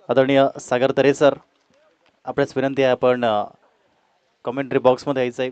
आदरणीय सागर तरे सर, आपल्याच विनंती आहे आपण कमेंट्री बॉक्समध्ये यायचं आहे.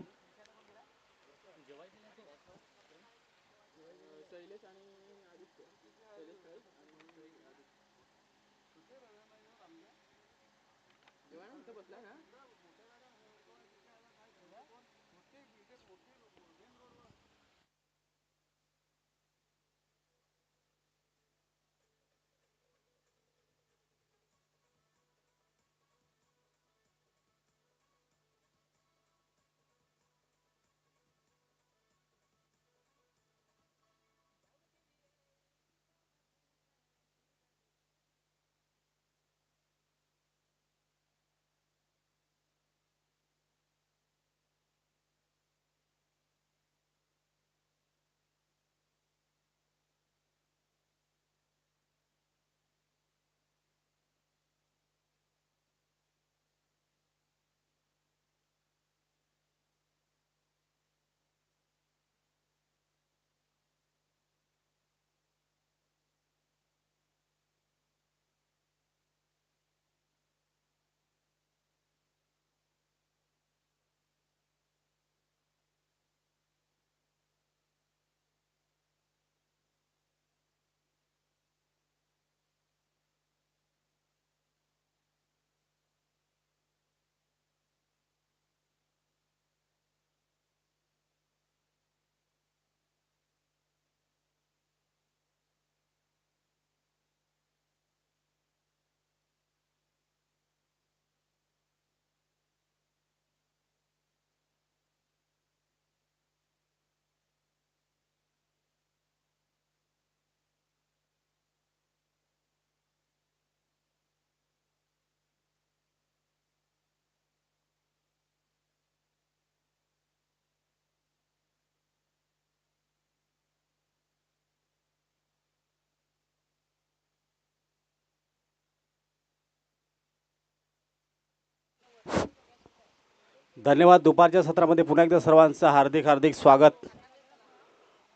धन्यवाद. दुपारच्या सत्रामध्ये पुन्हा एकदा सर्वांचं हार्दिक हार्दिक स्वागत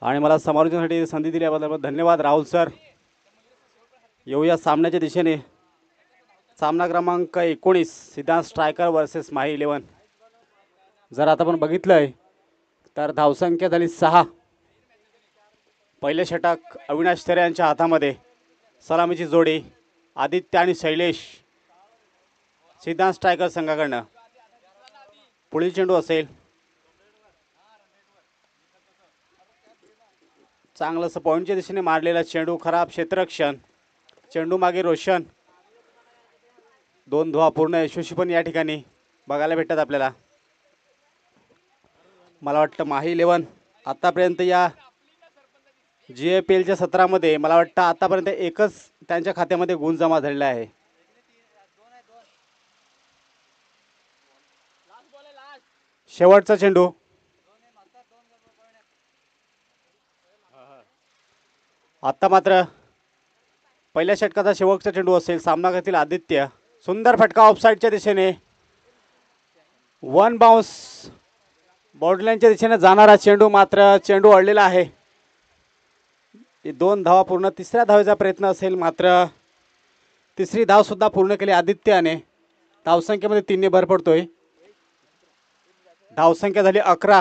आणि मला समालोचनासाठी संधी दिल्याबद्दल धन्यवाद राहुल सर. येऊया सामन्याच्या दिशेने. सामना क्रमांक 19 सिद्धांत स्ट्रायकर वर्सेस माही 11. जर आता आपण बघितलंय तर धावसंख्या झाली 6. पहिले षटक अविनाश थेरे यांच्या हातामध्ये. सलामीची जोडी आदित्य आणि शैलेश सिद्धांत स्ट्रायकर संघाकडनं. पुढील चेंडू असेल चांगलंसं पॉईंटच्या दिशेने मारलेला चेंडू. खराब क्षेत्ररक्षण. चेंडू मागे रोशन. 2 धावा पूर्ण यशस्वी पण या ठिकाणी बघायला भेटतात आपल्याला. मला वाटतं माही 11 आतापर्यंत या GFLच्या सत्रामध्ये मला वाटतं आतापर्यंत एकच त्यांच्या खात्यामध्ये गुण जमा झालेला आहे. शेवटचा चेंडू. आता मात्र पहिल्या षटकाचा शेवटचा चेंडू असेल. सामना करतील आदित्य. सुंदर फटका ऑफसाईडच्या दिशेने. 1 बाउन्स. बाउंड्रीलाईनच्या दिशेने जाणारा चेंडू, मात्र चेंडू अडलेला आहे. 2 धावा पूर्ण. तिसऱ्या धावेचा प्रयत्न असेल, मात्र तिसरी धाव सुद्धा पूर्ण केली आदित्याने. धावसंख्येमध्ये 3 ने भर पडतोय. धावसंख्या झाली 11.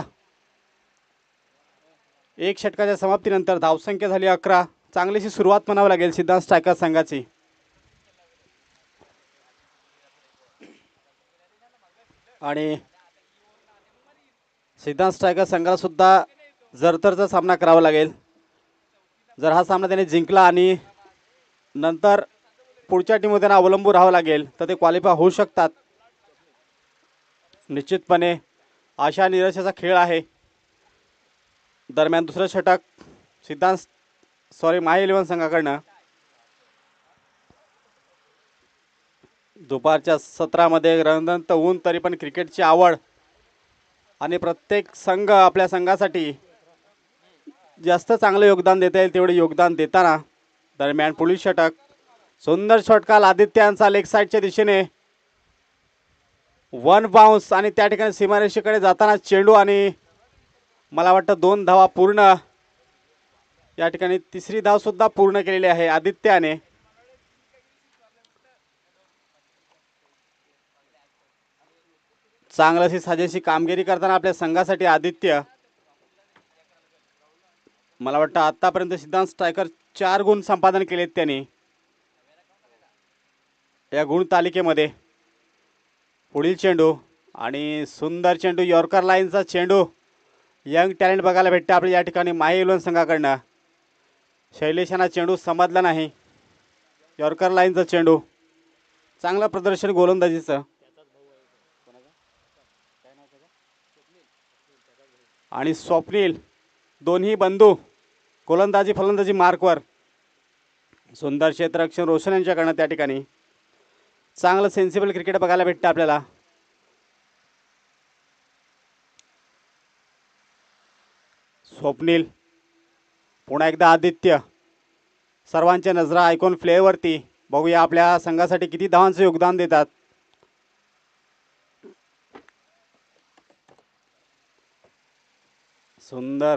एक षटकाच्या समाप्तीनंतर धावसंख्या झाली 11. चांगलीशी सुरुवात म्हणावी लागेल सिद्धांत स्ट्रायकर संघाची. आणि सिद्धांत स्ट्रायकर संघाला सुद्धा जरतरचा सामना करावा लागेल. जर हा सामना त्याने जिंकला आणि नंतर पुढच्या टीमवर त्यांना अवलंबून राहावं लागेल तर ते क्वालिफाय होऊ शकतात. निश्चितपणे आशा निराशेचा खेळ आहे. दरम्यान दुसरं षटक माही 11 संघाकडनं. दुपारच्या सत्रामध्ये रणदंत ऊन, तरी पण क्रिकेटची आवड आणि प्रत्येक संघ आपल्या संघासाठी जास्त चांगलं योगदान देता येईल तेवढे योगदान देताना. दरम्यान पुढील षटक. सुंदर षटकाल आदित्यांचा लेग साईडच्या दिशेने. 1 बाउन्स आणि त्या ठिकाणी सीमारेषेकडे जाताना चेंडू आणि मला वाटतं 2 धावा पूर्ण. या ठिकाणी तिसरी धाव सुद्धा पूर्ण केलेली आहे आदित्याने. चांगलीशी साजेशी कामगिरी करताना आपल्या संघासाठी आदित्य, मला वाटतं आतापर्यंत सिद्धांत स्ट्रायकर 4 गुण संपादन केलेत त्यांनी या गुण तालिकेमध्ये. पुढील चेंडू आणि सुंदर चेंडू, यॉर्कर लाईनचा चेंडू, यंग टॅलेंट बघायला भेटते आपल्या या ठिकाणी माही इलेव्हन संघाकडनं. शैलेशांना चेंडू समजला नाही. यॉर्कर लाईनचा चेंडू, चांगलं प्रदर्शन गोलंदाजीचं. आणि स्वप्नील, दोन्ही बंधू गोलंदाजी फलंदाजी मार्कवर. सुंदर क्षेत्ररक्षण रोशन यांच्याकडनं त्या ठिकाणी. चांगलं सेन्सिबल क्रिकेट बघायला भेटतं आपल्याला. स्वप्नील, पुन्हा एकदा आदित्य. सर्वांच्या नजरा ऐकून फ्लेवरती. बघूया आपल्या संघासाठी किती धावांचं योगदान देतात. सुंदर,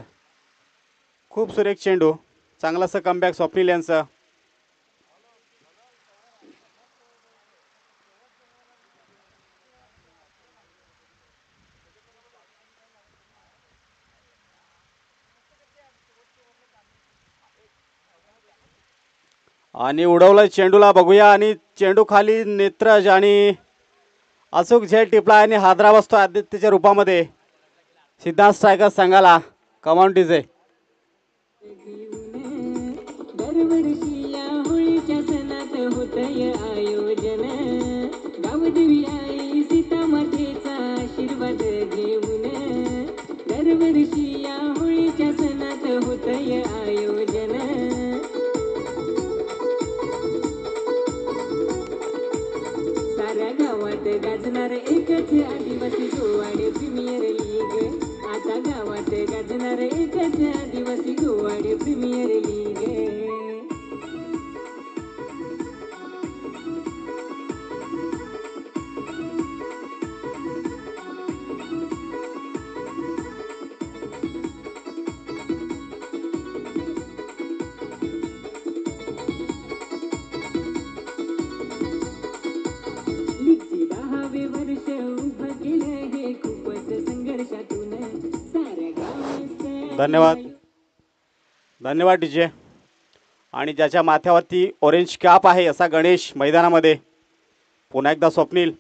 खूप सुरेख चेंडू, चांगलासं कमबॅक स्वप्नील यांचं. आणि उडवलं चेंडूला, बघूया. आणि चेंडू खाली नेत्रज आणि अचूक झेल टिपला आणि हादरा बसतो आदित्यच्या रूपामध्ये. सिद्धांत स्ट्रायकर संघाला कमांड डीजे. गाजणार एकच आदिवासी गोवाडे प्रीमियर लीग. आता गावात गाजणार एकच आदिवासी गोवाडे प्रीमियर लीग. धन्यवाद, धन्यवाद डीजे. आणि ज्याच्या माथ्यावरती ऑरेंज कॅप आहे असा गणेश मैदानामध्ये. पुन्हा एकदा स्वप्नील,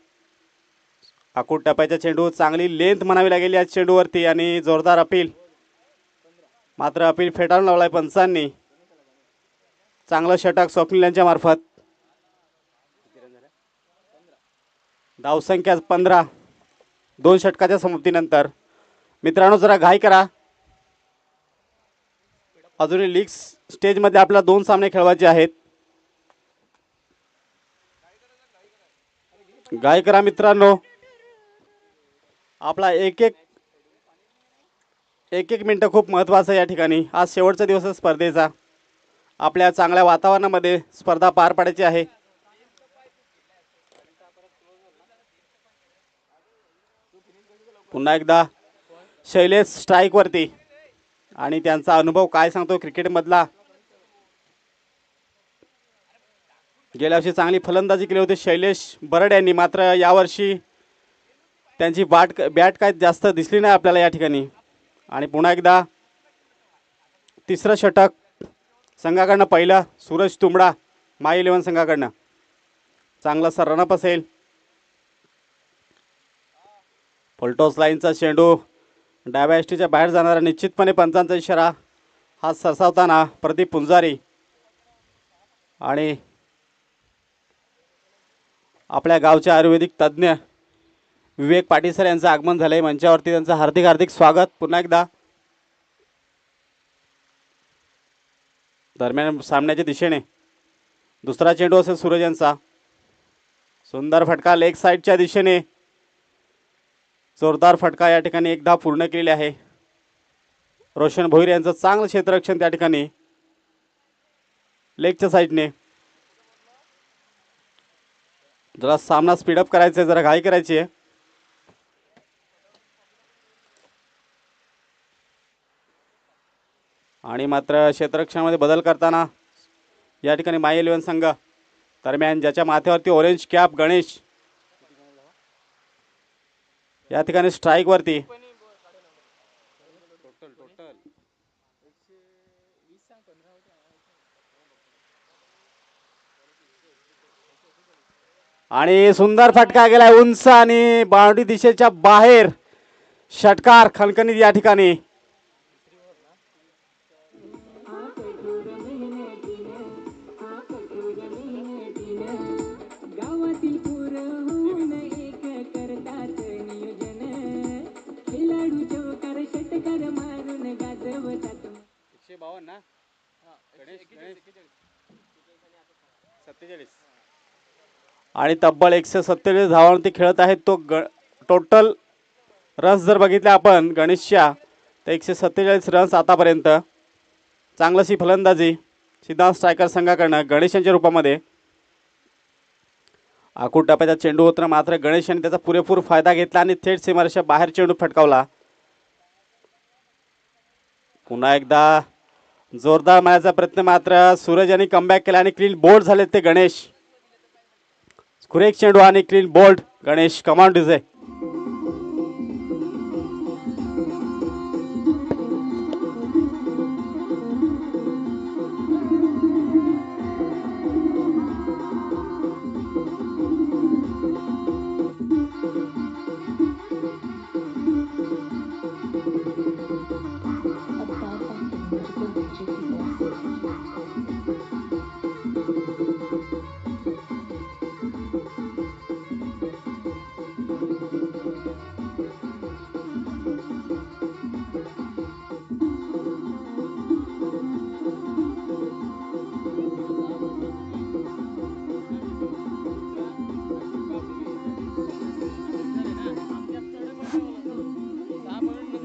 आकूट टप्प्याच्या चेंडू, चांगली लेंथ म्हणावी लागेल या चेंडूवरती आणि जोरदार अपील. मात्र अपील फेटाळून लावलाय पंचांनी. चांगलं षटक स्वप्नील यांच्या मार्फत. धावसंख्या 15 2 षटकाच्या समाप्तीनंतर. मित्रांनो जरा घाई करा, अजूनही लीग स्टेजमध्ये आपल्याला 2 सामने खेळवायचे आहेत. घाई करा मित्रांनो, आपला एक एक मिनिट खूप महत्त्वाचं या ठिकाणी. आज शेवटचा दिवस आहे स्पर्धेचा. आपल्या चांगल्या वातावरणामध्ये स्पर्धा पार पाडायची आहे. पुन्हा एकदा शैलेश स्ट्राईकवरती आणि त्यांचा अनुभव काय सांगतो क्रिकेटमधला. गेल्या वर्षी चांगली फलंदाजी केली होती शैलेश बरड यांनी, मात्र यावर्षी त्यांची बॅट काय जास्त दिसली नाही आपल्याला या ठिकाणी. आणि पुन्हा एकदा तिसरं षटक संघाकडनं, पहिलं सूरज तुंबडा माय इलेव्हन संघाकडनं. चांगलासा रनअप असेल. फलटॉस लाईनचा चेंडू डाव्या एसटीच्या बाहेर जाणारा, निश्चितपणे पंचांचा इशारा. हा सरसावताना प्रदीप पुंजारी आणि आपल्या गावचे आयुर्वेदिक तज्ज्ञ विवेक पाटील सर यांचं आगमन झालंय मंचावरती. त्यांचं हार्दिक हार्दिक स्वागत पुन्हा एकदा. दरम्यान सामन्याच्या दिशेने दुसरा चेंडू असेल सूरज यांचा. सुंदर फटका लेग साईडच्या दिशेने, जोरदार फटका या ठिकाणी एकदा पूर्ण केलेली आहे. रोशन भोईर यांचं चांगलं क्षेत्ररक्षण त्या ठिकाणी लेगच्या साईडने. जरा सामना स्पीडअप करायचा आहे, जरा घाई करायची आहे. आणि मात्र क्षेत्ररक्षणामध्ये बदल करताना या ठिकाणी माय इलेव्हन संघ. दरम्यान ज्याच्या माथ्यावरती ऑरेंज कॅप गणेश या ठिकाणी स्ट्राईक वरती आणि सुंदर फटका गेलाय उंच आणि बाउंड्री दिशेच्या बाहेर. षटकार खणखणीत या ठिकाणी. गावातील पोरं होऊन एक करतात नियोजन. खेळाडू चौकार षटकार मारून गाजवतात. 152 ना गणेश 47 आणि तब्बल 147 धावांवरती खेळत आहेत. तो टोटल रन्स जर बघितले आपण गणेशच्या तर 147 रन्स आतापर्यंत. चांगलीशी फलंदाजी सिद्धांत स्ट्रायकर संघाकडनं गणेश यांच्या रूपामध्ये. आखूड टप्प्याचा चेंडू होता मात्र गणेश यांनी त्याचा पुरेपूर फायदा घेतला आणि थेट सीमारेषा बाहेर चेंडू फटकावला. पुन्हा एकदा जोरदार मारण्याचा प्रयत्न मात्र सूरज यांनी कमबॅक केला आणि क्लीन बोल्ड झाले ते गणेश. कुरेक चेंडू आणि clean bowled Ganesh command DJ.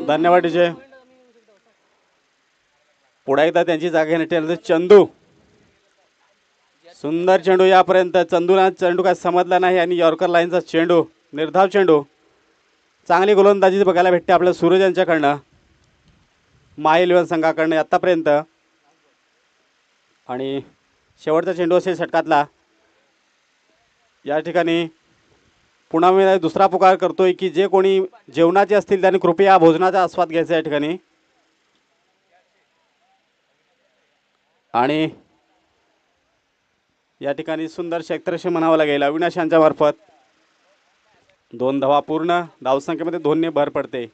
धन्यवाद विजय. पुढे एकदा त्यांची जागा घेण्यात चंदू. सुंदर चेंडू यापर्यंत चंदूला चेंडू काय समजला नाही आणि यॉर्कर लाईनचा चेंडू निर्धाव चेंडू. चांगली गोलंदाजी बघायला भेटते आपल्या सूरज यांच्याकडनं माय 11 संघाकडनं आतापर्यंत. आणि शेवटचा चेंडू असेल षटकातला. या ठिकाणी पुन्हा मी दुसरा पुकार करतोय की जे कोणी जेवणाचे असतील त्यांनी कृपया भोजनाचा आस्वाद घ्यायचा या ठिकाणी. आणि या ठिकाणी सुंदर क्षेत्रक्षण म्हणावं लागेल अविनाश यांच्या मार्फत. 2 धावा पूर्ण. धावसंख्येमध्ये 2 ने भर पडते.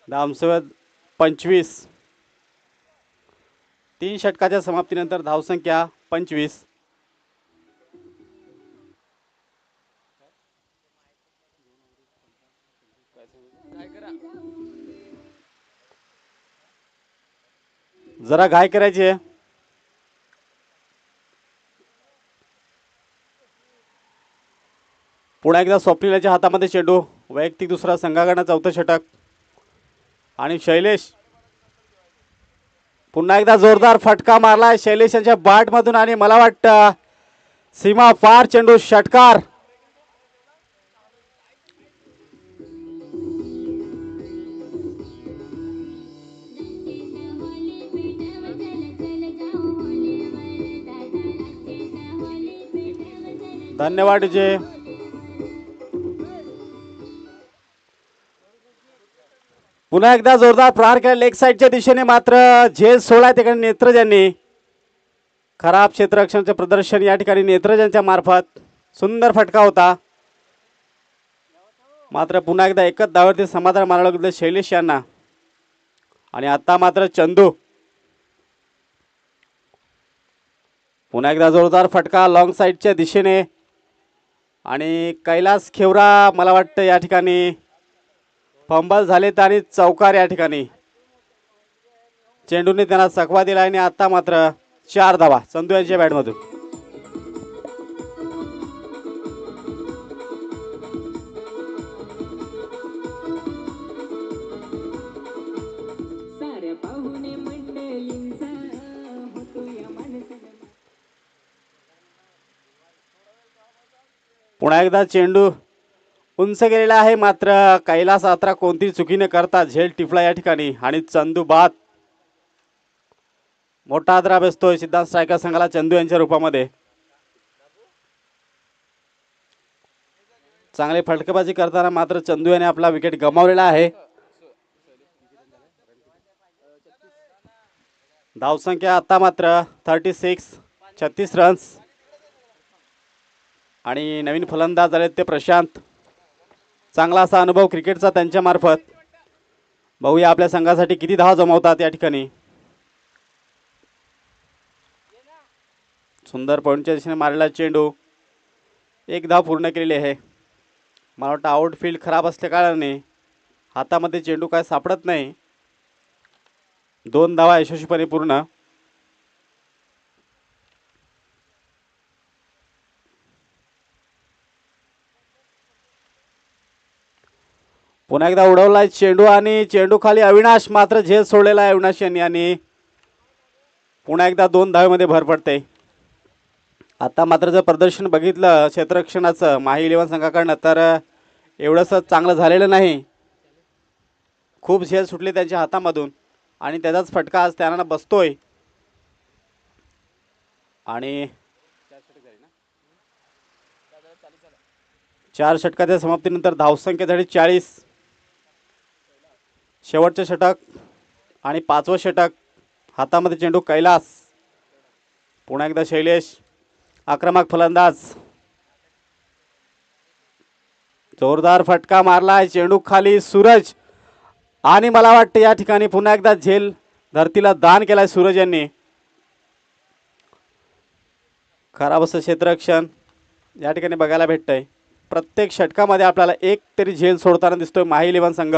धावसंख्या 25. 3 षटकाच्या समाप्तीनंतर धावसंख्या 25. जरा घाई करायची आहे. पुन्हा एकदा स्वप्नीलच्या हातामध्ये चेंडू. वैयक्तिक दुसरा संघाकडनं चौथं षटक. आणि शैलेश पुन्हा एकदा जोरदार फटका मारलाय शैलेश यांच्या बॅट मधून आणि मला वाटतं सीमा पार चेंडू षटकार. धन्यवाद विजय. पुन्हा एकदा जोरदार प्रहार केला लेग साईडच्या दिशेने मात्र झेल 16 तिकडे नेत्रज यांनी. खराब क्षेत्ररक्षणाचे प्रदर्शन या ठिकाणी नेत्रज यांच्या मार्फत. सुंदर फटका होता मात्र पुन्हा एकदा एकच धावावरती समाधान मारायला लागले शैलेश यांना. आणि आता मात्र चंदू. पुन्हा एकदा जोरदार फटका लॉंग साईडच्या दिशेने आणि कैलास खेवरा मला वाटतं या ठिकाणी फंबल झालेत आणि चौकार या ठिकाणी. चेंडूने त्यांना चकवा दिला आणि आता मात्र 4 धावा चंदू यांच्या बॅटमधून. साऱ्या पाहुणे मंडळींचा होतो या माणसाला. पुन्हा एकदा चेंडू उंच गेलेला आहे मात्र कैलास यात्रा कोणती चुकी न करता झेल टिपला या ठिकाणी. आणि चंदू बाद. मोठा आदरा बसतोय सिद्धांत स्ट्रायकर संघाला चंदू यांच्या रूपामध्ये. चांगली फटकेबाजी करताना मात्र चंदू याने आपला विकेट गमावलेला आहे. धावसंख्या आता मात्र 36 रन्स. आणि नवीन फलंदाज आले ते प्रशांत. चांगला असा अनुभव क्रिकेटचा त्यांच्या मार्फत. बघूया आपल्या संघासाठी किती धावा जमवतात या ठिकाणी. सुंदर पॉईंटच्या दिशेने मारलेला चेंडू. एक धाव पूर्ण केलेली आहे. मला वाटतं आउटफील्ड खराब असल्या कारणाने हातामध्ये चेंडू काय सापडत नाही. 2 धावा यशस्वीपणे पूर्ण. पुन्हा एकदा उडवलाय चेंडू आणि चेंडू खाली. अविनाश मात्र झेल सोडलेला आहे अविनाश यांनी आणि पुन्हा एकदा 2 धावेमध्ये भर पडते. आता मात्र जर प्रदर्शन बघितलं क्षेत्ररक्षणाचं माही इलेव्हन संघाकडनं तर एवढंसं चांगलं झालेलं नाही. खूप झेल सुटले त्यांच्या हातामधून आणि त्याचाच फटका आज त्यांना बसतोय. आणि 4 षटकाच्या समाप्तीनंतर धावसंख्या झाली 40. शेवटचे षटक आणि 5वं षटक. हातामध्ये चेंडू. कैलास. पुन्हा एकदा शैलेश आक्रमक फलंदाज. जोरदार फटका मारलाय चेंडू खाली. सूरज. आणि मला वाटतं या ठिकाणी पुन्हा एकदा झेल धरतीला दान केलाय सूरज यांनी. खराब असं क्षेत्ररक्षण या ठिकाणी बघायला भेटतंय. प्रत्येक षटकामध्ये आपल्याला एक तरी झेल सोडताना दिसतोय माही इलेव्हन संघ.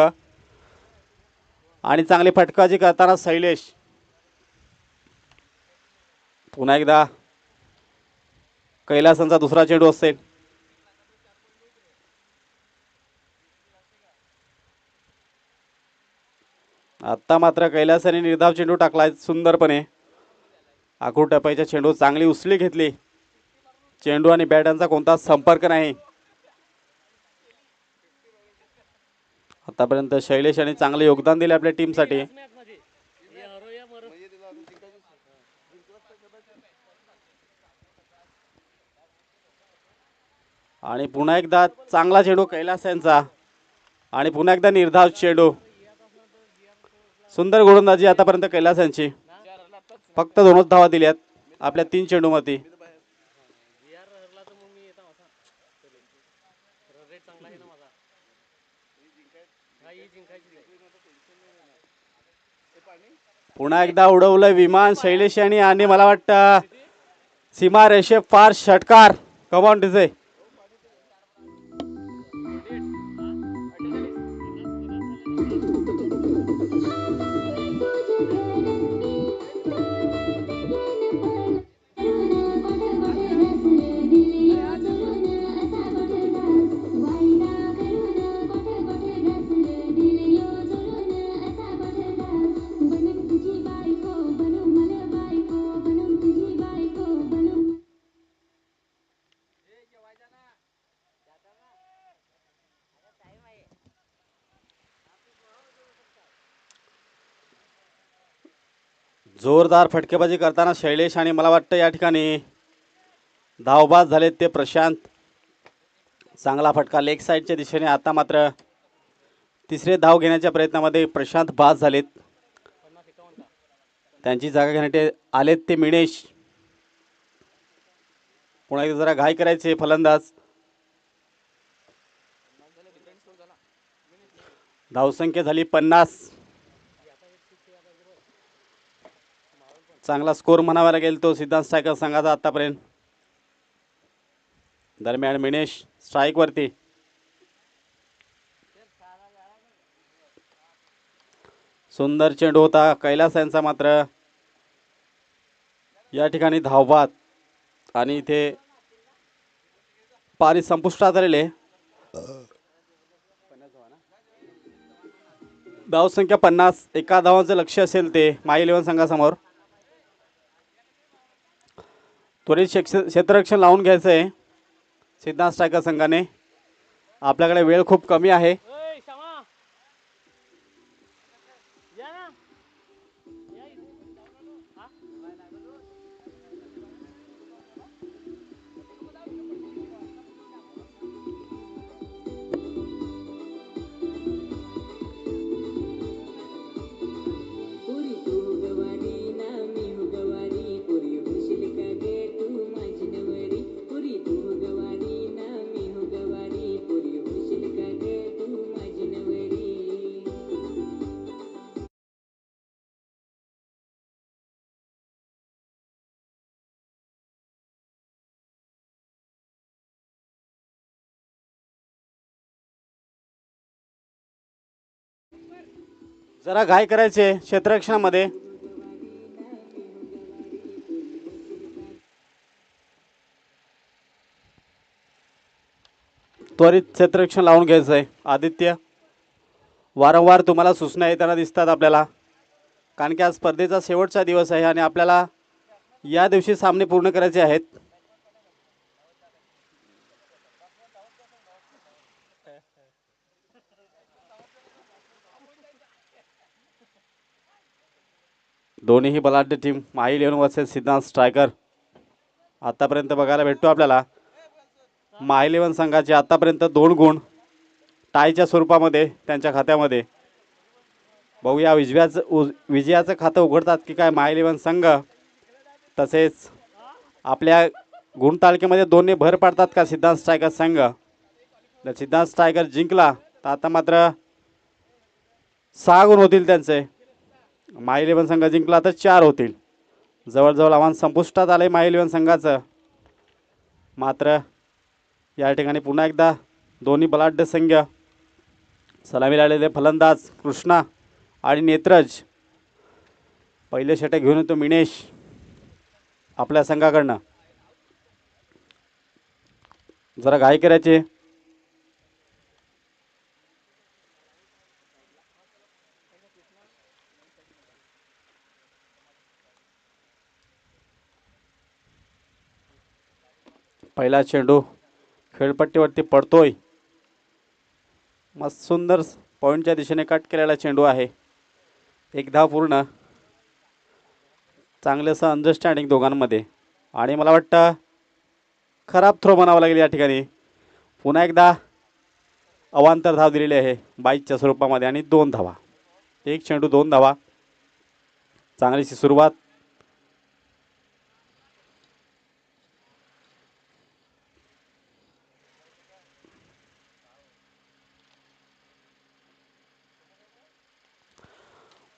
आणि चांगली फटकाबाजी करताना शैलेश. पुन्हा एकदा कैलासांचा दुसरा चेंडू असेल. आता मात्र कैलासाने निर्धाव चेंडू टाकलाय सुंदरपणे. आखूड टप्प्याच्या चेंडू चांगली उसळी घेतली. चेंडू आणि बॅटांचा कोणताच संपर्क नाही. आतापर्यंत शैलेश यांनी चांगले योगदान दिले आपल्या टीमसाठी. आणि पुन्हा एकदा चांगला चेंडू कैलास यांचा. आणि पुन्हा एकदा निर्धाव चेंडू. सुंदर गोलंदाजी आतापर्यंत कैलास यांची. फक्त 2च धावा दिल्यात आपल्या 3 चेंडूमध्ये. पुन्हा एकदा उडवलं विमान शैलेश यांनी आणि मला वाटतं सीमा रेषे फार षटकार. Come on DJ. जोरदार फटकेबाजी करताना शैलेश आणि मला वाटतं या ठिकाणी धावबाज झालेत ते प्रशांत. चांगला फटका लेग साईडच्या दिशेने. आता मात्र तिसरे धाव घेण्याच्या प्रयत्नामध्ये प्रशांत बाद झालेत. त्यांची जागा घेण्यासाठी आलेत ते मिणेश. पुन्हा एकदा जरा घाई करायचे फलंदाज. धावसंख्या झाली 50. चांगला स्कोर म्हणावा लागेल तो सिद्धांत स्ट्रायकर संघाचा आतापर्यंत. दरम्यान मिणेश स्ट्राईक वरती. सुंदर चेंडू होता कैलास यांचा मात्र या ठिकाणी धावबाद. आणि इथे पारी संपुष्टात आलेले. धावसंख्या 50. एका धावांचं लक्ष असेल ते माही इलेव्हन संघासमोर. त्वरित क्षेत्ररक्षण लावून घ्यायचंय सिद्धांत स्ट्रायकर संघाने. आपल्याकडे वेळ खूप कमी आहे. जरा घाई करायचे क्षेत्ररक्षणामध्ये. त्वरित क्षेत्ररक्षण लावून घ्यायचं आहे. आदित्य, वारंवार तुम्हाला सूचना येताना दिसतात आपल्याला, कारण की आज स्पर्धेचा शेवटचा दिवस आहे आणि आपल्याला या दिवशी सामने पूर्ण करायचे आहेत. दोन्हीही बलाढ्य टीम माही 11 वर्सेस सिद्धांत स्ट्रायकर आतापर्यंत बघायला भेटतो आपल्याला. माही 11 संघाचे आतापर्यंत 2 गुण टायच्या स्वरूपामध्ये त्यांच्या खात्यामध्ये. बघूया विजयाचं खातं उघडतात की काय माही 11 संघ. तसेच आपल्या गुणतालिकेमध्ये दोन्ही भर पाडतात का सिद्धांत स्ट्रायकर संघ. जर सिद्धांत स्ट्रायकर जिंकला तर आता मात्र 6 गुण होतील त्यांचे. माही 11 संघ जिंकला तर 4 होतील. जवळजवळ आव्हान संपुष्टात आले माही 11 संघाचं. मात्र या ठिकाणी पुन्हा एकदा दोन्ही बलाढ्य संघ सलामीला आलेले फलंदाज कृष्णा आणि नेत्रज. पहिले षटक घेऊन येतो मिनेश आपल्या संघाकडनं. जरा घाई करायचे. पहिला चेंडू खेळपट्टीवरती पडतोय. मस्त सुंदर पॉईंटच्या दिशेने कट केलेला चेंडू आहे. एक धाव पूर्ण. चांगलंसं अंडरस्टँडिंग दोघांमध्ये आणि मला वाटतं खराब थ्रो म्हणावं लागेल या ठिकाणी. पुन्हा एकदा अवांतर धाव दिलेली आहे बाईकच्या स्वरूपामध्ये आणि 2 धावा. एक चेंडू 2 धावा. चांगलीशी सुरुवात.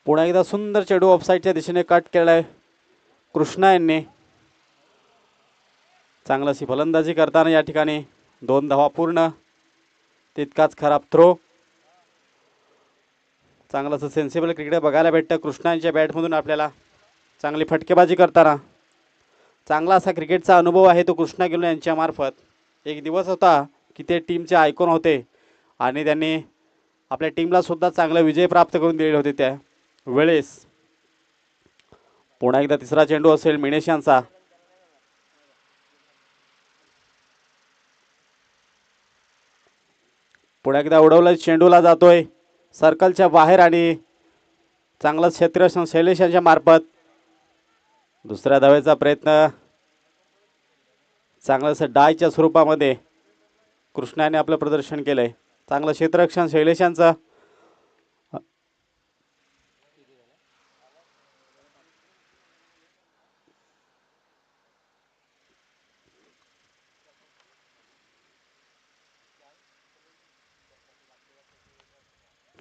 पुन्हा एकदा सुंदर चेंडू ऑफसाईडच्या दिशेने कट केला आहे कृष्णा यांनी. चांगलीशी फलंदाजी करताना या ठिकाणी 2 धावा पूर्ण. तितकाच खराब थ्रो. चांगलंसं सेन्सिबल क्रिकेट बघायला भेटतं कृष्णा यांच्या बॅटमधून आपल्याला. चांगली फटकेबाजी करताना चांगला असा क्रिकेटचा अनुभव आहे तो कृष्णा गिल यांच्या मार्फत. एक दिवस होता की ते टीमचे आयकॉन होते आणि त्यांनी आपल्या टीमला सुद्धा चांगला विजय प्राप्त करून दिलेले होते त्या वेळेस. पुन्हा एकदा तिसरा चेंडू असेल मिनेश यांचा. पुन्हा एकदा उडवलं चेंडूला जातोय सर्कलच्या बाहेर आणि चांगला क्षेत्ररक्षण शैलेश यांच्या मार्फत. दुसऱ्या धावेचा प्रयत्न चांगलंसं डायच्या स्वरूपामध्ये कृष्णाने आपलं प्रदर्शन केलंय. चांगलं क्षेत्ररक्षण शैलेश यांचं.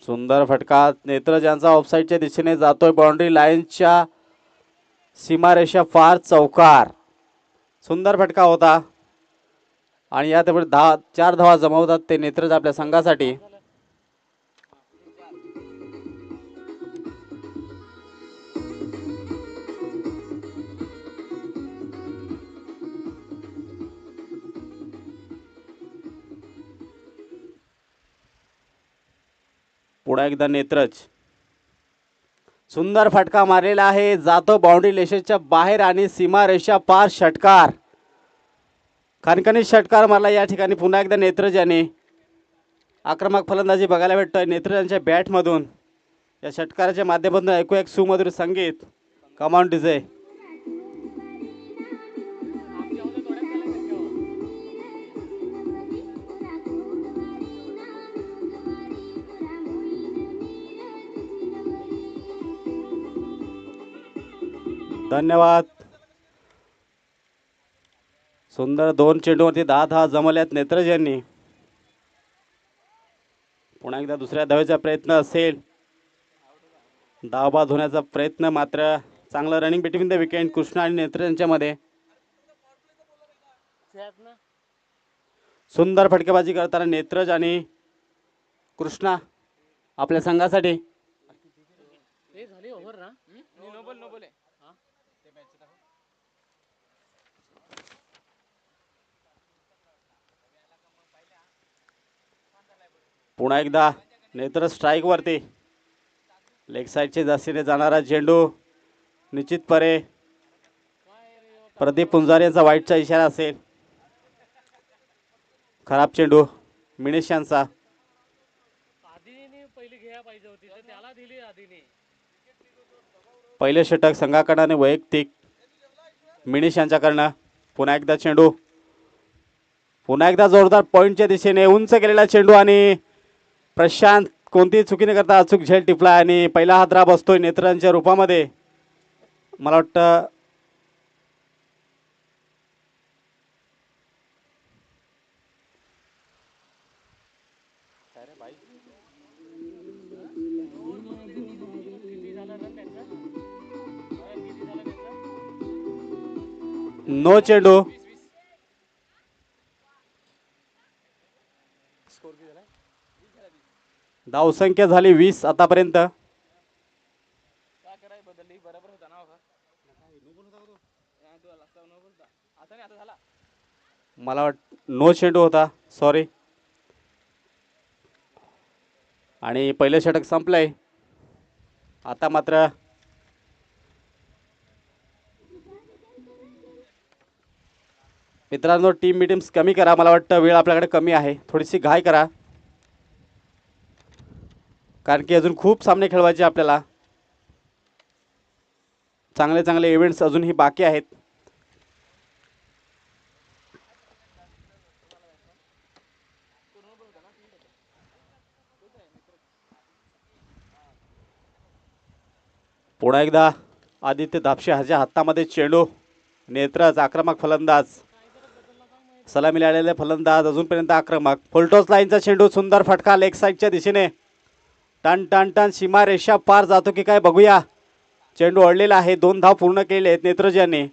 सुंदर फटका नेत्रज यांचा ऑफसाईडच्या दिशेने जातोय बाउंड्री लाईनच्या सीमारेषा फार चौकार. सुंदर फटका होता आणि यात 4 धावा जमवतात ते नेत्रज आपल्या संघासाठी. पुन्हा एकदा नेत्रज. सुंदर फटका मारलेला आहे. जातो बाउंड्री रेषेच्या बाहेर आणि सीमारेषा पार षटकार. खणखणीत षटकार मारला या ठिकाणी पुन्हा एकदा नेत्रज यांनी. आक्रमक फलंदाजी बघायला भेटतोय नेत्रज यांच्या बॅटमधून. या षटकाराच्या माध्यमातून ऐकू एक सुमधुर संगीत. Command DJ. धन्यवाद. सुंदर 2 चेंडूवरती 10 धावा जमवल्यात नेत्रज यांनी. पुन्हा एकदा दुसऱ्या धावेचा प्रयत्न असेल. धावबाद होण्याचा प्रयत्न मात्र चांगलं running between the wicket Krishna आणि नेत्रज यांच्यामध्ये. सुंदर फटकेबाजी करताना नेत्रज आणि कृष्णा आपल्या संघासाठी. पुन्हा एकदा नेत्र स्ट्राईक वरती. लेग साईडचे जास्तीने जाणारा चेंडू निश्चितपणे प्रदीप पुंजारी यांचा वाईटचा इशारा असेल. खराब चेंडू मिनिश यांचा. पहिले षटक संघाकडे वैयक्तिक मिनिश यांच्याकडनं. पुन्हा एकदा चेंडू. पुन्हा एकदा जोरदार पॉइंटच्या दिशेने उंच गेलेला चेंडू आणि प्रशांत कोणतीही चुकी न करता अचूक झेल टिपला आणि पहिला हादरा बसतोय नेत्रांच्या रूपामध्ये. मला वाटतं नो चेंडू. धावसंख्या झाली 20 आतापर्यंत. मला वाट नो चेंडू होता, सॉरी. आणि पहिले षटक संपलंय. आता मात्र मित्रांनो टीम मीटिंग्स कमी करा. मला वाटतं वेळ आपल्याकडे कमी आहे. थोडीशी घाई करा कारण की अजून खूप सामने खेळवायचे आपल्याला. चांगले चांगले इव्हेंट्स अजूनही बाकी आहेत. पुन्हा एकदा आदित्य दापशे ह्याच्या हातामध्ये चेंडू. नेत्रच आक्रमक फलंदाज. सलामी आलेले फलंदाज अजूनपर्यंत आक्रमक. फुलटॉस लाईनचा चेंडू. सुंदर फटका लेग साईडच्या दिशेने. टन टन टन सीमा रेषा पार जातो की काय बघूया. चेंडू अडलेला आहे. 2 धाव पूर्ण केले आहेत नेत्रज यांनी.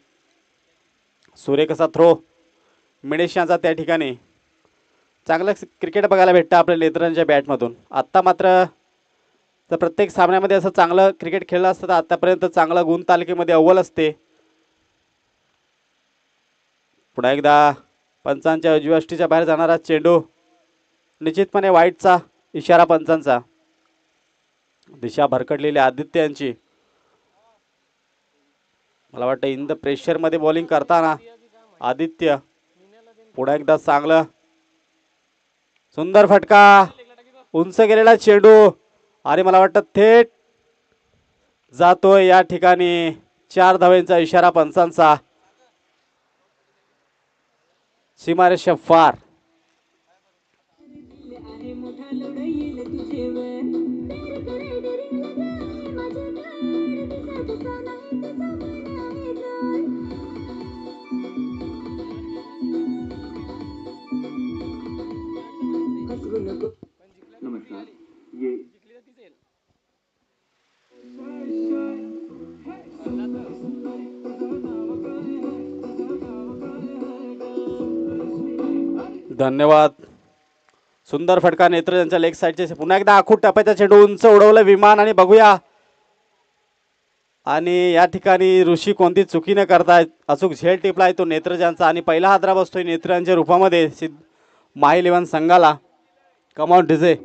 सुरेख असा थ्रो मिणेश यांचा त्या ठिकाणी. चांगलं क्रिकेट बघायला भेटतं आपल्या नेत्रांच्या बॅटमधून. आत्ता मात्र तर प्रत्येक सामन्यामध्ये असं चांगलं क्रिकेट खेळलं असतं तर आतापर्यंत चांगलं गुण तालिकेमध्ये अव्वल असते. पुन्हा एकदा पंचांच्या उजव्याष्टीच्या बाहेर जाणारा चेंडू. निश्चितपणे वाईटचा इशारा पंचांचा. दिशा भरकटलेली आदित्य यांची. मला वाटतं इन द प्रेशर मध्ये बॉलिंग करताना आदित्य. पुन्हा एकदा चांगलं सुंदर फटका. उंच गेलेला चेंडू आणि मला वाटतं थेट जातोय या ठिकाणी. 4 धावांचा इशारा पंचांचा. सीमारेषा फार. धन्यवाद. सुंदर फटका नेत्र यांच्या लेग साईडचे. पुन्हा एकदा आखूट टप्प्याचा चेंडू उंच उडवलं विमान आणि बघूया. आणि या ठिकाणी ऋषी कोणती चुकी न करता अचूक झेल टिपलाय तो नेत्रजांचा. आणि पहिला हादरा बसतोय नेत्रांच्या रूपामध्ये माही 11 संघाला. Come on DJ.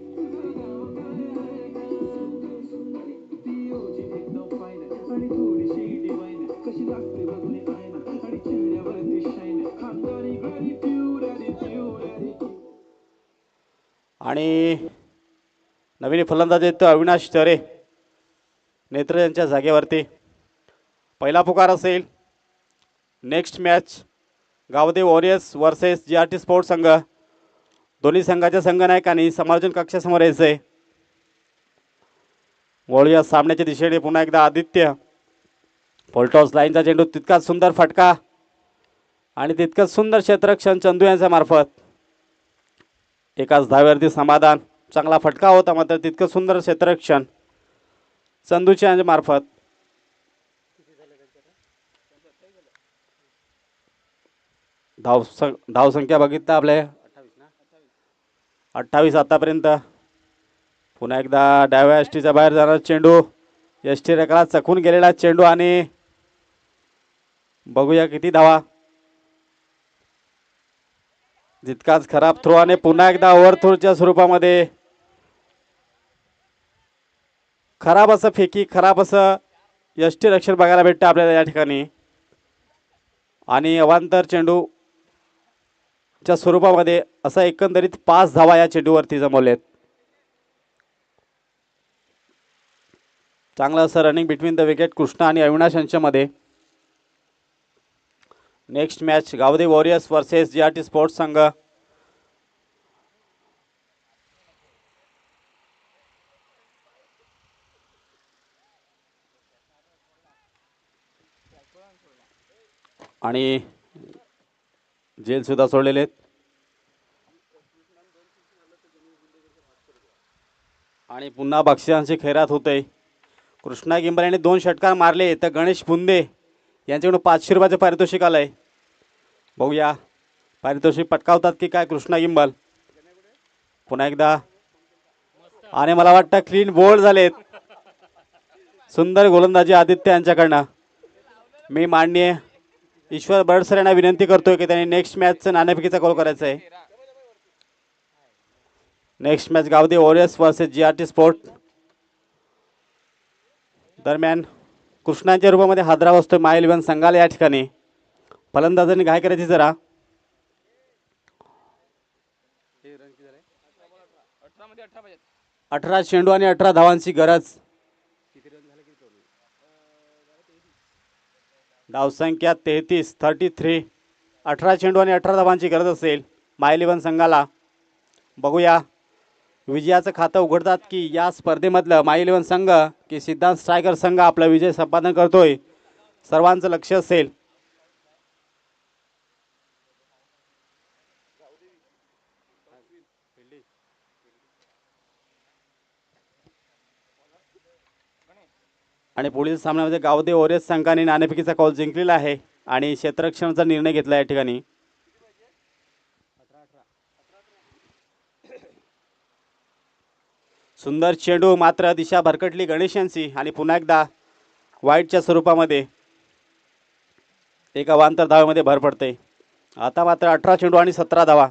आणि नवीन फलंदाज येतो अविनाश तरे नेत्र यांच्या जागेवरती. पहिला पुकार असेल. Next match Gavdev warriors versus GRT sports संघ. दोन्ही संघाच्या संघनायकांनी समालोचन कक्षासमोर यायचंय. वळूया सामन्याच्या दिशेने. पुन्हा एकदा आदित्य. फुलटॉस लाईनचा चेंडू. तितकाच सुंदर फटका आणि तितकंच सुंदर क्षेत्ररक्षण चंदू यांच्या मार्फत. एकाच धावेवरती समाधान. चांगला फटका होता मात्र तितकं सुंदर क्षेत्ररक्षण चंदूच्या मार्फत. धावसंख्या बघितलं आपल्या 28 आतापर्यंत. पुन्हा एकदा डाव्या अष्टीच्या बाहेर जाणार चेंडू. यष्टीरेखाला चकून गेलेला चेंडू आणि बघूया किती धावा. जितकाच खराब थ्रो आणि पुन्हा एकदा ओव्हरथ्रोच्या स्वरूपामध्ये खराब असं फेकी, खराब असं यष्टीरक्षण बघायला भेटतं आपल्याला या ठिकाणी. आणि अवांतर चेंडू च्या स्वरूपामध्ये असा एकंदरीत 5 धावा या चेंडूवरती जमवलेत. चांगलं असं running between the wicket Krishna आणि अविनाश यांच्यामध्ये. Next match Gawde warriors versus GRT sports संघ. आणि जेल सुद्धा सोडलेले आहेत. आणि पुन्हा बक्षिसांची खैरात होते. कृष्णा गिंबल यांनी 2 षटकार मारले तर गणेश बुंदे यांच्याकडून 500 रुपयाचं पारितोषिक आलंय. बघूया पारितोषिक पटकावतात की काय कृष्णा गिंबल. पुन्हा एकदा आणि मला वाटतं क्लीन बोल्ड झालेत. सुंदर गोलंदाजी आदित्य यांच्याकडनं. मी माननीय ईश्वर बर्ड यांना विनंती करतोय की त्यांनी नेक्स्ट मॅचचं नाणेफेकीचा कॉल करायचा आहे. Next match Gawde warriors versus GRT sport. दरम्यान कृष्णांच्या रूपामध्ये हादरा बसतोय माय इलेव्हन संघाला या ठिकाणी. फलंदाजांनी घाय करायची जरा. 18 चेंडू आणि 18 धावांची गरज. धावसंख्या 33. 18 चेंडू आणि 18 धावांची गरज असेल माय इलेव्हन संघाला. बघूया विजयाचं खातं उघडतात की या स्पर्धेमधलं माय इलेव्हन संघ की सिद्धांत स्ट्रायकर संघ आपला विजय संपादन करतोय. सर्वांचं लक्ष असेल. आणि पुढील सामन्यामध्ये गावदे वॉरियर्स संघाने नाणेफेकीचा कॉल जिंकलेला आहे आणि क्षेत्ररक्षणाचा निर्णय घेतला या ठिकाणी. सुंदर चेंडू मात्र दिशा भरकटली गणेश यांची आणि पुन्हा एकदा वाईटच्या स्वरूपामध्ये एक अवांतर धावेमध्ये भर पडते. आता मात्र 18 चेंडू आणि 17 धावा.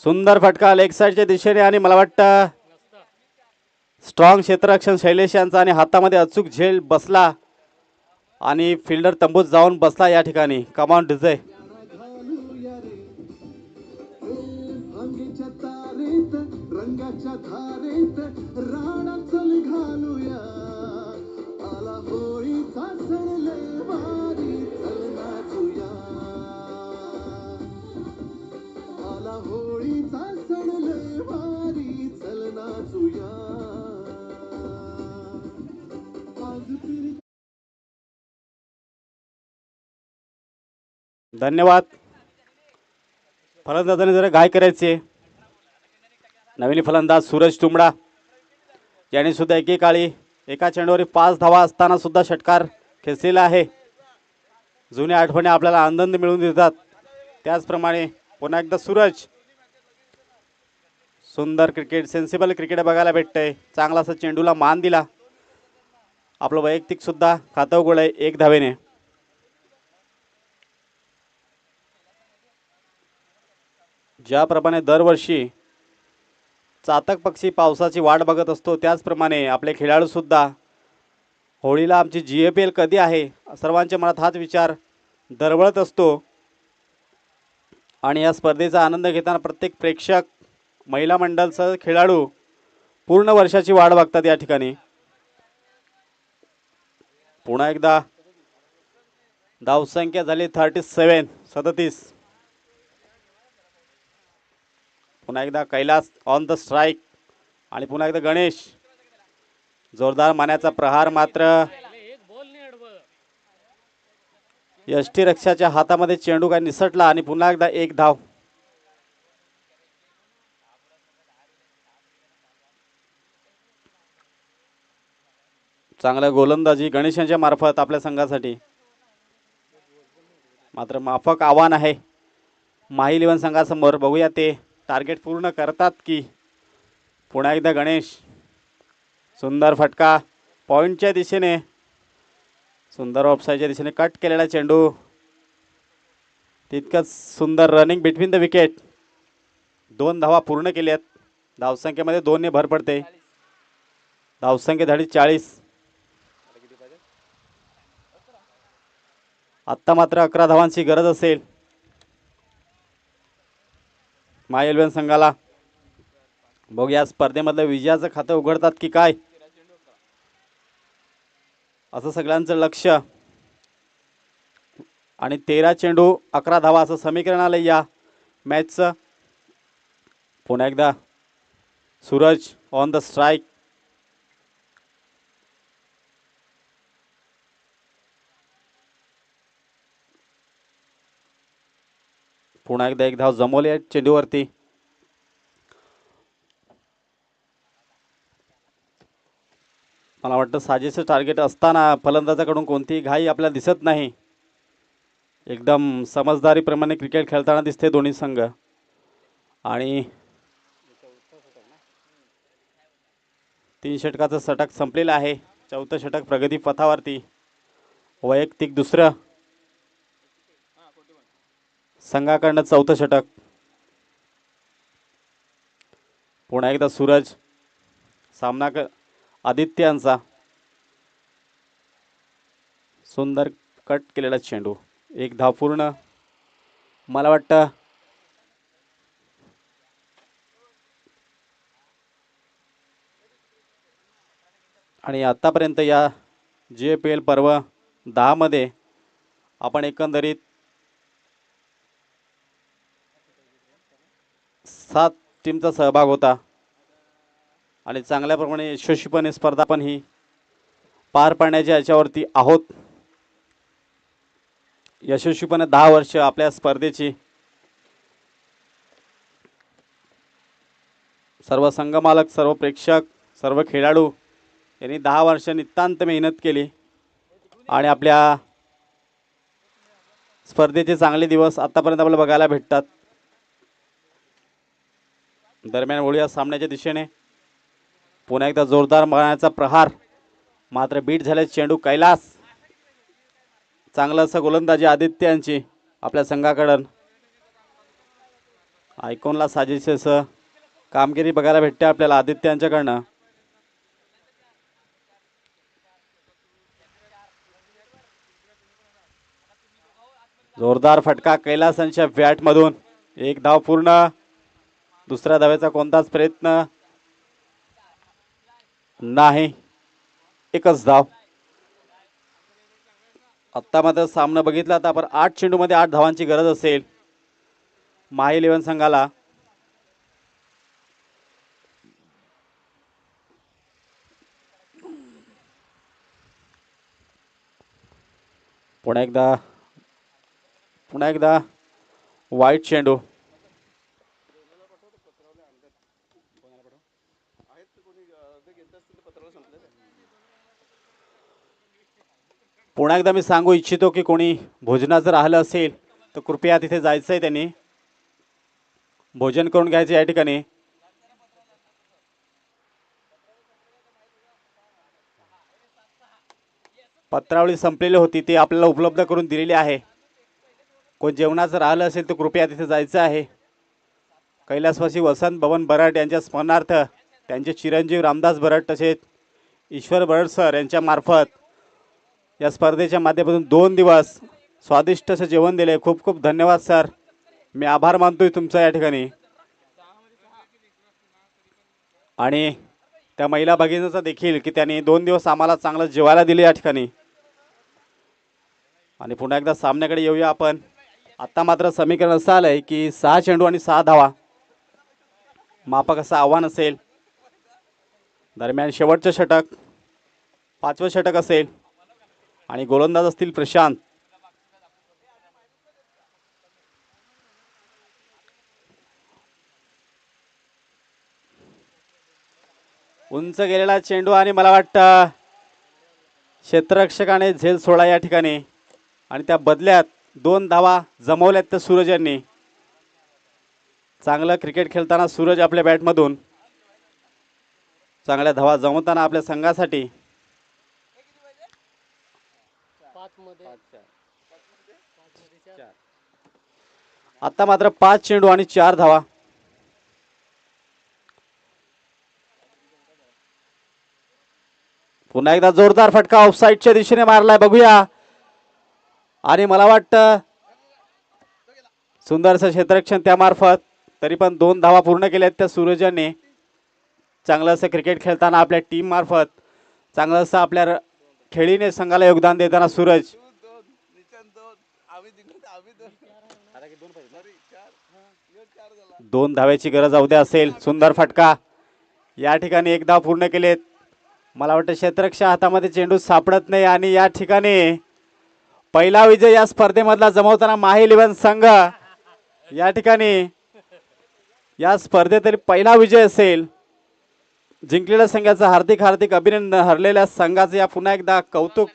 सुंदर फटका लेग साईडच्या दिशेने आणि मला वाटतं स्ट्रॉंग क्षेत्ररक्षण शैलेश यांचा आणि हातामध्ये अचूक झेल बसला आणि फिल्डर तंबूत जाऊन बसला या ठिकाणी. कमांड डिझे रंगाच्या धारेत राणा चल घालूया. आला होळीचा सण लय भारी चल नाचूया. आला होळीचा सण लय भारी चल नाचूया. धन्यवाद. फलंदाजाने जरा घाय करायचे. नवीन फलंदाज सूरज तुंबडा यांनी सुद्धा एकेकाळी एका चेंडूवर 5 धावा असताना सुद्धा षटकार खेचलेला आहे. जुन्या आठवणी आपल्याला आनंद मिळवून देतात. त्याचप्रमाणे पुन्हा एकदा सूरज. सुंदर क्रिकेट, सेन्सिबल क्रिकेट बघायला भेटतंय. चांगला असा चेंडूला मान दिला. आपलं वैयक्तिक सुद्धा खातं उघडलंय 1 धावेने. ज्याप्रमाणे दरवर्षी चातक पक्षी पावसाची वाट बघत असतो त्याचप्रमाणे आपले खेळाडू सुद्धा होळीला आमची GAPL कधी आहे सर्वांच्या मनात हाच विचार दरवळत असतो. आणि या स्पर्धेचा आनंद घेताना प्रत्येक प्रेक्षक, महिला मंडळसह खेळाडू पूर्ण वर्षाची वाट बघतात या ठिकाणी. पुन्हा एकदा धावसंख्या झाली 37. पुन्हा एकदा कैलास ऑन द स्ट्राईक आणि पुन्हा एकदा गणेश. जोरदार मान्याचा प्रहार मात्र यष्टीरक्षाच्या हातामध्ये चेंडू काय निसटला आणि पुन्हा एकदा 1 धाव. चांगला गोलंदाजी गणेश यांच्या मार्फत आपल्या संघासाठी. मात्र माफक आव्हान आहे माही इलेव्हन संघासमोर. बघूया ते टार्गेट पूर्ण करतात की. पुन्हा एकदा गणेश. सुंदर फटका पॉईंटच्या दिशेने. सुंदर ऑफसाईडच्या दिशेने कट केलेला चेंडू. तितकंच सुंदर रनिंग बिटवीन द विकेट. 2 धावा पूर्ण केल्यात. धावसंख्येमध्ये 2 ने भर पडते. धावसंख्या झाली 40. आत्ता मात्र 11 धावांची गरज असेल माय इलेव्हन संघाला. बघूया स्पर्धेमधलं विजयाचं खातं उघडतात की काय, असं सगळ्यांचं लक्ष. आणि 13 चेंडू 11 धावा असं समीकरण आलं या मॅचचं. पुन्हा एकदा सूरज ऑन द स्ट्राईक. पुन्हा एकदा एक धाव जमवली आहे चेंडूवरती. मला वाटतं साजेसं टार्गेट असताना फलंदाजाकडून कोणतीही घाई आपल्याला दिसत नाही. एकदम समजदारीप्रमाणे क्रिकेट खेळताना दिसते दोन्ही संघ. आणि 3 षटकाचं षटक संपलेलं आहे. 4थं षटक प्रगती पथावरती. वैयक्तिक दुसरं संघाकडनं 4थं षटक. पुन्हा एकदा सूरज. सामना आदित्यांचा. सुंदर कट केलेला चेंडू. 1 धाव पूर्ण. मला वाटतं आणि आतापर्यंत या JPL पर्व 10 मध्ये आपण एकंदरीत 7 टीमचा सहभाग होता. आणि चांगल्या प्रमाणे यशस्वीपणे स्पर्धा पण ही पार पाडण्याच्या याच्यावरती आहोत. यशस्वीपणे 10 वर्ष आपल्या स्पर्धेची. सर्व संघमालक, सर्व प्रेक्षक, सर्व खेळाडू यांनी 10 वर्ष नितांत मेहनत केली आणि आपल्या स्पर्धेचे चांगले दिवस आतापर्यंत आपल्याला बघायला भेटतात. दरम्यान वळूया सामन्याच्या दिशेने. पुन्हा एकदा जोरदार मारण्याचा प्रहार. मात्र बीट झाले चेंडू. कैलास. चांगलं असं गोलंदाजी आदित्य यांची आपल्या संघाकडून. आयकॉनला साजेसे असं कामगिरी बघायला भेटते आपल्याला आदित्य यांच्याकडनं. जोरदार फटका कैलासांच्या बॅटमधून. 1 धाव पूर्ण. दुसऱ्या धावेचा कोणताच प्रयत्न नाही. 1च धाव. आत्ता मात्र सामना बघितला तर आपण 8 चेंडूमध्ये 8 धावांची गरज असेल माही इलेव्हन संघाला. पुन्हा एकदा वाईट चेंडू. पुन्हा एकदा मी सांगू इच्छितो की कोणी भोजनाचं राहिलं असेल तर कृपया तिथे जायचं आहे. त्यांनी भोजन करून घ्यायचे या ठिकाणी. पत्रावळी संपलेली होती ती आपल्याला उपलब्ध करून दिलेली आहे. कोण जेवणाचं राहिलं असेल तर कृपया तिथे जायचं आहे. कैलासवासी वसंत भवन बराट यांच्या स्मरणार्थ त्यांचे चिरंजीव रामदास बराट तसेच ईश्वर बराट सर यांच्या मार्फत या स्पर्धेच्या माध्यमातून 2 दिवस स्वादिष्ट असं जेवण दिले. खूप खूप धन्यवाद सर. मी आभार मानतोय तुमचा या ठिकाणी. आणि त्या महिला भगिनीचा देखील की त्यांनी 2 दिवस आम्हाला चांगलं जेवायला दिले या ठिकाणी. आणि पुन्हा एकदा सामन्याकडे येऊया आपण. आता मात्र समीकरण असं आलंय की 6 चेंडू आणि 6 धावा. मापक असं आव्हान असेल. दरम्यान शेवटचं षटक 5वं षटक असेल आणि गोलंदाज असतील प्रशांत. उंच गेलेला चेंडू आणि मला वाटतं क्षेत्ररक्षकाने झेल सोडा या ठिकाणी. आणि त्या बदल्यात 2 धावा जमवल्यात त्या सूरज यांनी. चांगलं क्रिकेट खेळताना सूरज आपल्या बॅटमधून चांगल्या धावा जमवताना आपल्या संघासाठी आता मात्र 5 चेंडू आणि 4 धावा. पुन्हा एकदा जोरदार फटका ऑफसाईडच्या दिशेने मारलाय बघूया. आणि मला वाटतं सुंदरसं क्षेत्ररक्षण त्यामार्फत तरी पण 2 धावा पूर्ण केल्यात त्या सूरजाने. चांगलं असं क्रिकेट खेळताना आपल्या टीम मार्फत चांगलं असं आपल्या खेळीने संघाला योगदान देताना सूरज 2 धाव्याची गरज उद्या असेल. सुंदर फटका या ठिकाणी 1 धाव पूर्ण केलेत. मला वाटतं क्षेत्ररक्षक हातामध्ये चेंडू सापडत नाही आणि या ठिकाणी पहिला विजय या स्पर्धेमधला जमवताना माही इलेव्हन संघ या ठिकाणी या स्पर्धेतील पहिला विजय असेल. जिंकलेल्या संघाचं हार्दिक हार्दिक अभिनंदन. हरलेल्या संघाचं या पुन्हा एकदा कौतुक.